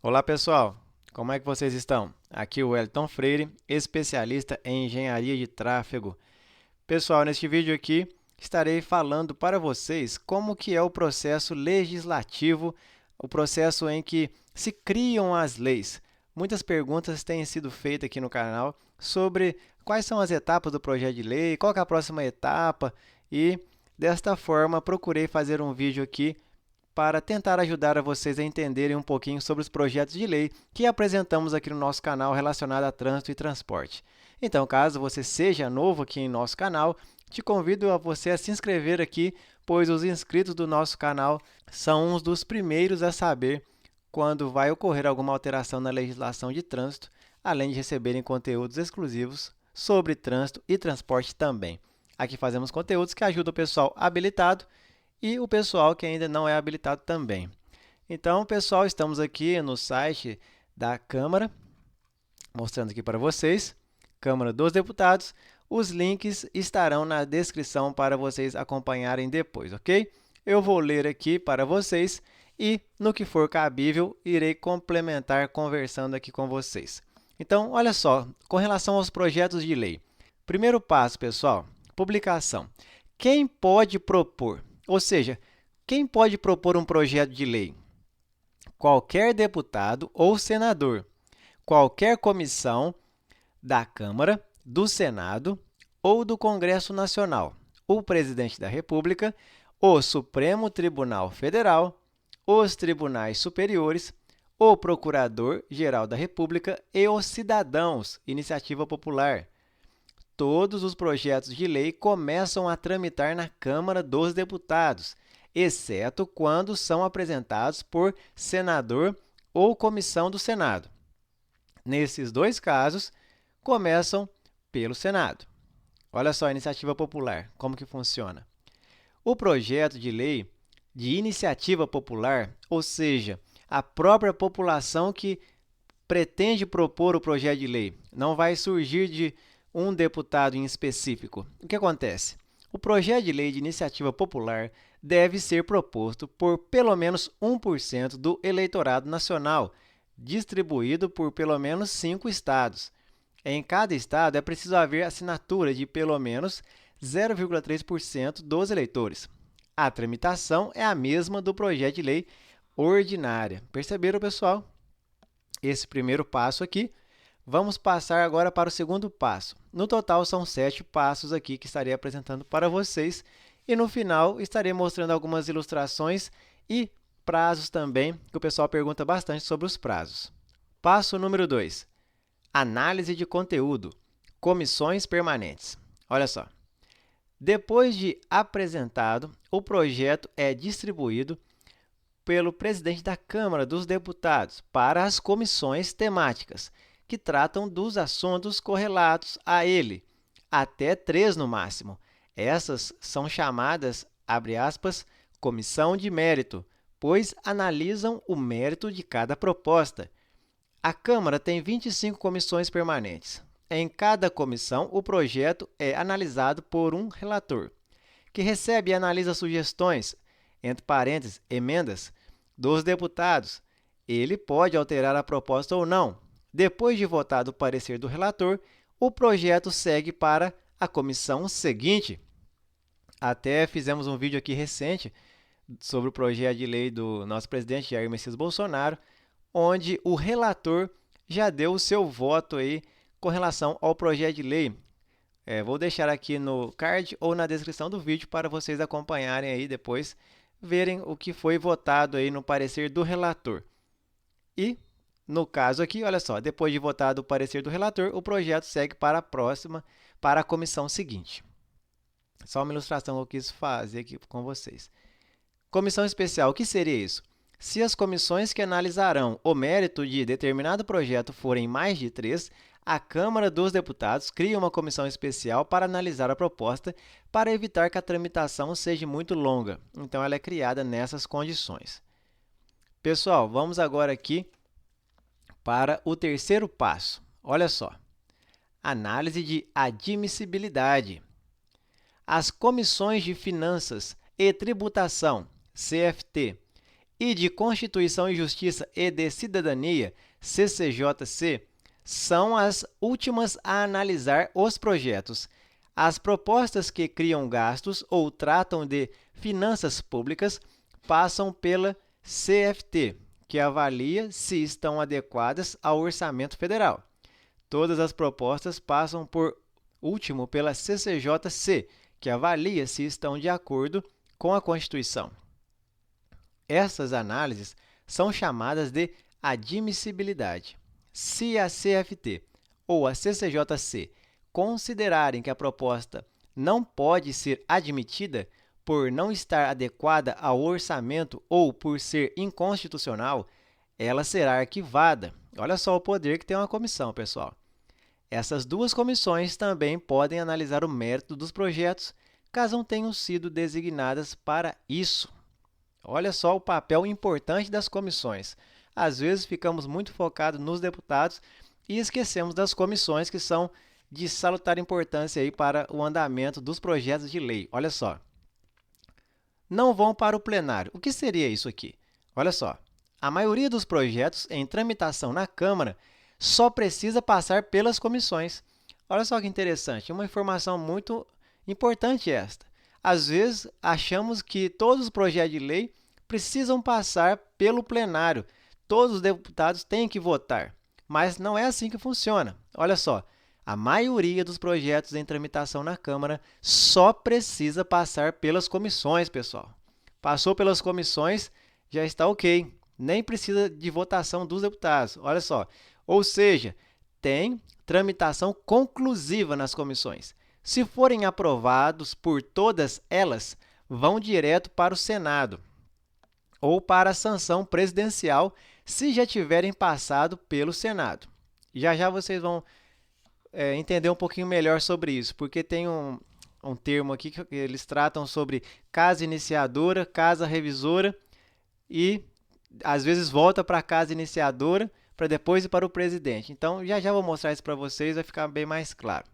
Olá pessoal, como é que vocês estão? Aqui é o Wellington Freire, especialista em engenharia de tráfego. Pessoal, neste vídeo aqui estarei falando para vocês como que é o processo legislativo, o processo em que se criam as leis. Muitas perguntas têm sido feitas aqui no canal sobre quais são as etapas do projeto de lei, qual que é a próxima etapa e desta forma procurei fazer um vídeo aqui para tentar ajudar a vocês a entenderem um pouquinho sobre os projetos de lei que apresentamos aqui no nosso canal relacionado a trânsito e transporte. Então, caso você seja novo aqui em nosso canal, te convido a você a se inscrever aqui, pois os inscritos do nosso canal são uns dos primeiros a saber quando vai ocorrer alguma alteração na legislação de trânsito, além de receberem conteúdos exclusivos sobre trânsito e transporte também. Aqui fazemos conteúdos que ajudam o pessoal habilitado e o pessoal que ainda não é habilitado também. Então, pessoal, estamos aqui no site da Câmara, mostrando aqui para vocês, Câmara dos Deputados. Os links estarão na descrição para vocês acompanharem depois, ok? Eu vou ler aqui para vocês e, no que for cabível, irei complementar conversando aqui com vocês. Então, olha só, com relação aos projetos de lei. Primeiro passo, pessoal, publicação. Quem pode propor? Ou seja, quem pode propor um projeto de lei? Qualquer deputado ou senador, qualquer comissão da Câmara, do Senado ou do Congresso Nacional, o Presidente da República, o Supremo Tribunal Federal, os tribunais superiores, o Procurador-Geral da República e os cidadãos, iniciativa popular. Todos os projetos de lei começam a tramitar na Câmara dos Deputados, exceto quando são apresentados por senador ou comissão do Senado. Nesses dois casos, começam pelo Senado. Olha só a iniciativa popular, como que funciona. O projeto de lei de iniciativa popular, ou seja, a própria população que pretende propor o projeto de lei, não vai surgir de um deputado em específico. O que acontece? O projeto de lei de iniciativa popular deve ser proposto por pelo menos 1% do eleitorado nacional, distribuído por pelo menos 5 estados. Em cada estado, é preciso haver assinatura de pelo menos 0,3% dos eleitores. A tramitação é a mesma do projeto de lei ordinária. Perceberam, pessoal? Esse primeiro passo aqui. Vamos passar agora para o segundo passo. No total, são 7 passos aqui que estarei apresentando para vocês. E no final, estarei mostrando algumas ilustrações e prazos também, que o pessoal pergunta bastante sobre os prazos. Passo número 2. Análise de conteúdo. Comissões permanentes. Olha só. Depois de apresentado, o projeto é distribuído pelo presidente da Câmara dos Deputados para as comissões temáticas, que tratam dos assuntos correlatos a ele, até 3 no máximo. Essas são chamadas, abre aspas, comissão de mérito, pois analisam o mérito de cada proposta. A Câmara tem 25 comissões permanentes. Em cada comissão, o projeto é analisado por um relator, que recebe e analisa sugestões, entre parênteses, emendas, dos deputados. Ele pode alterar a proposta ou não. Depois de votado o parecer do relator, o projeto segue para a comissão seguinte. Até fizemos um vídeo aqui recente sobre o projeto de lei do nosso presidente Jair Messias Bolsonaro, onde o relator já deu o seu voto aí com relação ao projeto de lei. Vou deixar aqui no card ou na descrição do vídeo para vocês acompanharem aí depois, verem o que foi votado aí no parecer do relator. E, no caso aqui, olha só, depois de votado o parecer do relator, o projeto segue para a próxima, para a comissão seguinte. Só uma ilustração que eu quis fazer aqui com vocês. Comissão especial, o que seria isso? Se as comissões que analisarão o mérito de determinado projeto forem mais de 3, a Câmara dos Deputados cria uma comissão especial para analisar a proposta para evitar que a tramitação seja muito longa. Então, ela é criada nessas condições. Pessoal, vamos agora aqui para o terceiro passo. Olha só, análise de admissibilidade. As comissões de Finanças e Tributação, CFT, e de Constituição e Justiça e de Cidadania, CCJC, são as últimas a analisar os projetos. As propostas que criam gastos ou tratam de finanças públicas passam pela CFT, que avalia se estão adequadas ao orçamento federal. Todas as propostas passam por último pela CCJC, que avalia se estão de acordo com a Constituição. Essas análises são chamadas de admissibilidade. Se a CFT ou a CCJC considerarem que a proposta não pode ser admitida por não estar adequada ao orçamento ou por ser inconstitucional, ela será arquivada. Olha só o poder que tem uma comissão, pessoal. Essas duas comissões também podem analisar o mérito dos projetos, caso não tenham sido designadas para isso. Olha só o papel importante das comissões. Às vezes ficamos muito focados nos deputados e esquecemos das comissões que são de salutar importância aí para o andamento dos projetos de lei. Olha só. Não vão para o plenário. O que seria isso aqui? Olha só. A maioria dos projetos em tramitação na Câmara só precisa passar pelas comissões. Olha só que interessante, uma informação muito importante esta. Às vezes, achamos que todos os projetos de lei precisam passar pelo plenário. Todos os deputados têm que votar, mas não é assim que funciona. Olha só, a maioria dos projetos em tramitação na Câmara só precisa passar pelas comissões, pessoal. Passou pelas comissões, já está ok. Nem precisa de votação dos deputados. Olha só, ou seja, tem tramitação conclusiva nas comissões. Se forem aprovados por todas elas, vão direto para o Senado ou para a sanção presidencial, se já tiverem passado pelo Senado. Já já vocês vão entender um pouquinho melhor sobre isso, porque tem um termo aqui que eles tratam sobre casa iniciadora, casa revisora e às vezes volta para a casa iniciadora para depois ir para o presidente. Então, já já vou mostrar isso para vocês, vai ficar bem mais claro.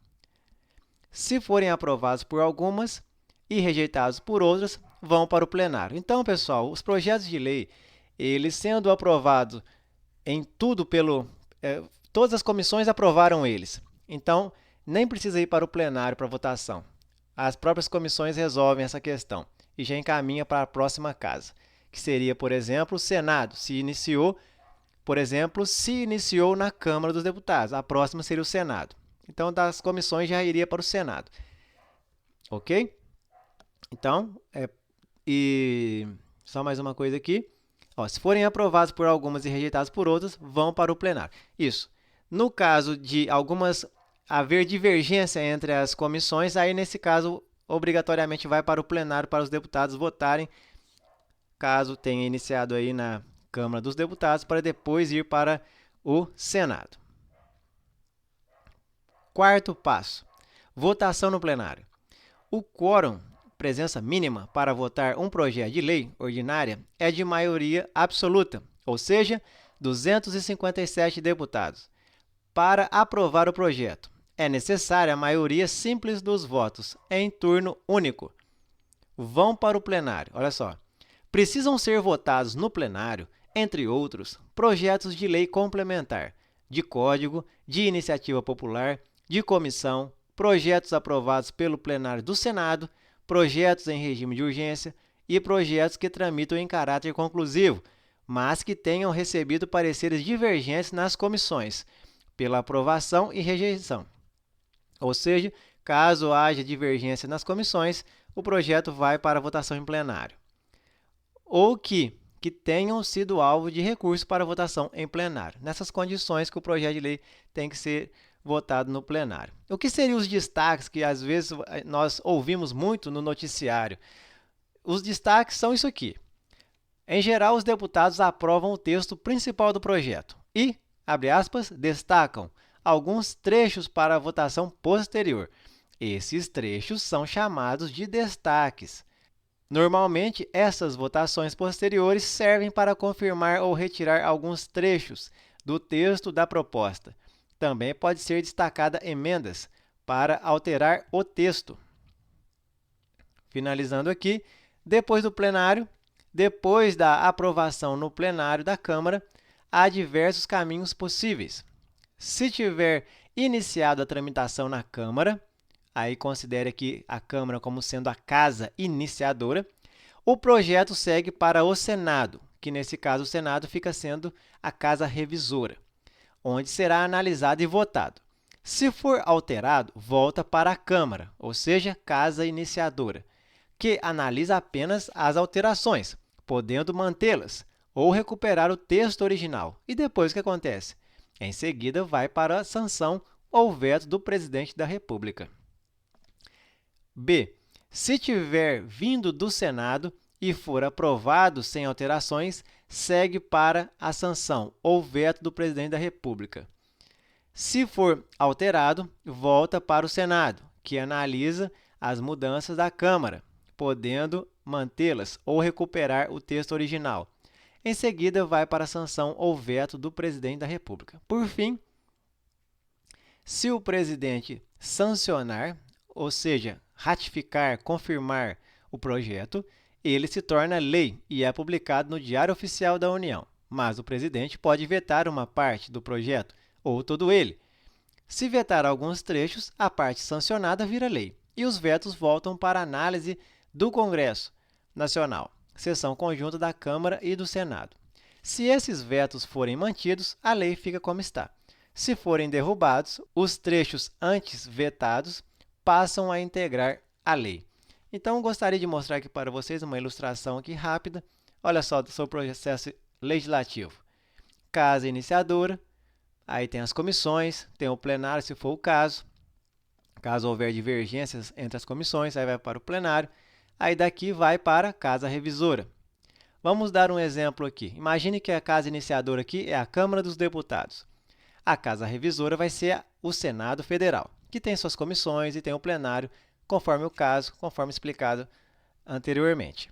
Se forem aprovados por algumas e rejeitados por outras, vão para o plenário. Então, pessoal, os projetos de lei, eles sendo aprovados em tudo todas as comissões aprovaram eles. Então, nem precisa ir para o plenário para votação. As próprias comissões resolvem essa questão e já encaminha para a próxima casa, que seria, por exemplo, o Senado. Se iniciou na Câmara dos Deputados, a próxima seria o Senado. Então, das comissões já iria para o Senado. Ok? Então, e só mais uma coisa aqui. Ó, se forem aprovados por algumas e rejeitados por outras, vão para o plenário. Isso. No caso de haver divergência entre as comissões, aí nesse caso, obrigatoriamente vai para o plenário para os deputados votarem, caso tenha iniciado aí na Câmara dos Deputados, para depois ir para o Senado. Quarto passo, votação no plenário. O quórum, presença mínima para votar um projeto de lei ordinária, é de maioria absoluta, ou seja, 257 deputados. Para aprovar o projeto, é necessária a maioria simples dos votos, em turno único. Vão para o plenário, olha só. Precisam ser votados no plenário, entre outros, projetos de lei complementar, de código, de iniciativa popular, de comissão, projetos aprovados pelo plenário do Senado, projetos em regime de urgência e projetos que tramitam em caráter conclusivo, mas que tenham recebido pareceres divergentes nas comissões, pela aprovação e rejeição. Ou seja, caso haja divergência nas comissões, o projeto vai para a votação em plenário. Ou que tenham sido alvo de recurso para votação em plenário. Nessas condições que o projeto de lei tem que ser votado no plenário. O que seriam os destaques que às vezes nós ouvimos muito no noticiário? Os destaques são isso aqui. Em geral, os deputados aprovam o texto principal do projeto e, abre aspas, destacam alguns trechos para a votação posterior. Esses trechos são chamados de destaques. Normalmente, essas votações posteriores servem para confirmar ou retirar alguns trechos do texto da proposta. Também pode ser destacada emendas para alterar o texto. Finalizando aqui, depois do plenário, depois da aprovação no plenário da Câmara, há diversos caminhos possíveis. Se tiver iniciado a tramitação na Câmara, aí considere aqui a Câmara como sendo a casa iniciadora, o projeto segue para o Senado, que nesse caso o Senado fica sendo a casa revisora, onde será analisado e votado. Se for alterado, volta para a Câmara, ou seja, casa iniciadora, que analisa apenas as alterações, podendo mantê-las ou recuperar o texto original. E depois o que acontece? Em seguida, vai para a sanção ou veto do presidente da República. B. Se tiver vindo do Senado e for aprovado sem alterações, segue para a sanção ou veto do presidente da República. Se for alterado, volta para o Senado, que analisa as mudanças da Câmara, podendo mantê-las ou recuperar o texto original. Em seguida, vai para a sanção ou veto do presidente da República. Por fim, se o presidente sancionar, ou seja, ratificar, confirmar o projeto, ele se torna lei e é publicado no Diário Oficial da União. Mas o presidente pode vetar uma parte do projeto ou todo ele. Se vetar alguns trechos, a parte sancionada vira lei e os vetos voltam para análise do Congresso Nacional, sessão conjunta da Câmara e do Senado. Se esses vetos forem mantidos, a lei fica como está. Se forem derrubados, os trechos antes vetados passam a integrar a lei. Então, gostaria de mostrar aqui para vocês uma ilustração aqui rápida. Olha só, do seu processo legislativo. Casa iniciadora, aí tem as comissões, tem o plenário, se for o caso. Caso houver divergências entre as comissões, aí vai para o plenário. Aí daqui vai para a casa revisora. Vamos dar um exemplo aqui. Imagine que a casa iniciadora aqui é a Câmara dos Deputados. A casa revisora vai ser o Senado Federal, que tem suas comissões e tem o plenário, conforme o caso, conforme explicado anteriormente.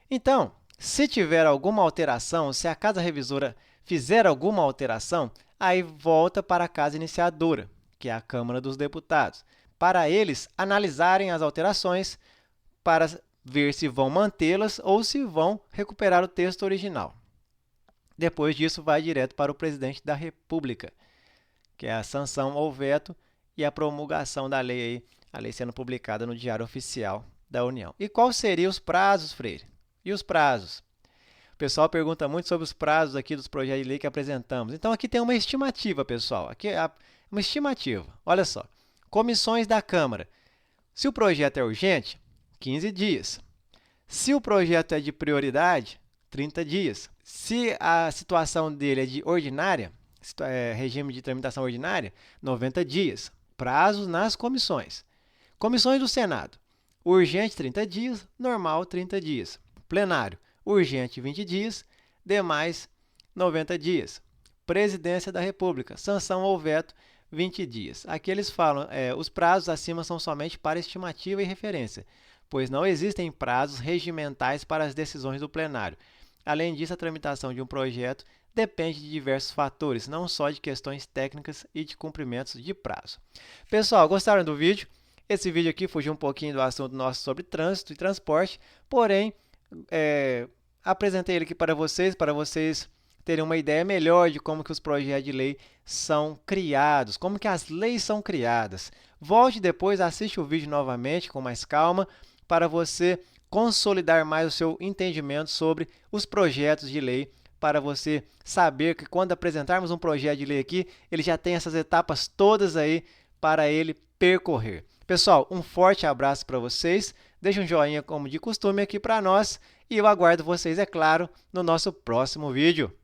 Então, se tiver alguma alteração, se a casa revisora fizer alguma alteração, aí volta para a casa iniciadora, que é a Câmara dos Deputados, para eles analisarem as alterações para ver se vão mantê-las ou se vão recuperar o texto original. Depois disso, vai direto para o presidente da República, que é a sanção ou veto e a promulgação da lei, aí, a lei sendo publicada no Diário Oficial da União. E quais seriam os prazos, Freire? E os prazos? O pessoal pergunta muito sobre os prazos aqui dos projetos de lei que apresentamos. Então, aqui tem uma estimativa, pessoal. Aqui é uma estimativa. Olha só. Comissões da Câmara. Se o projeto é urgente, 15 dias. Se o projeto é de prioridade, 30 dias. Se a situação dele é de ordinária, regime de tramitação ordinária, 90 dias. Prazos nas comissões. Comissões do Senado. Urgente, 30 dias. Normal, 30 dias. Plenário. Urgente, 20 dias. Demais, 90 dias. Presidência da República. Sanção ou veto, 20 dias. Aqui eles falam, os prazos acima são somente para estimativa e referência, pois não existem prazos regimentais para as decisões do plenário. Além disso, a tramitação de um projeto depende de diversos fatores, não só de questões técnicas e de cumprimentos de prazo. Pessoal, gostaram do vídeo? Esse vídeo aqui fugiu um pouquinho do assunto nosso sobre trânsito e transporte, porém, apresentei ele aqui para vocês terem uma ideia melhor de como que os projetos de lei são criados, como que as leis são criadas. Volte depois, assiste o vídeo novamente com mais calma, para você consolidar mais o seu entendimento sobre os projetos de lei, para você saber que quando apresentarmos um projeto de lei aqui, ele já tem essas etapas todas aí para ele percorrer. Pessoal, um forte abraço para vocês, deixe um joinha como de costume aqui para nós e eu aguardo vocês, é claro, no nosso próximo vídeo.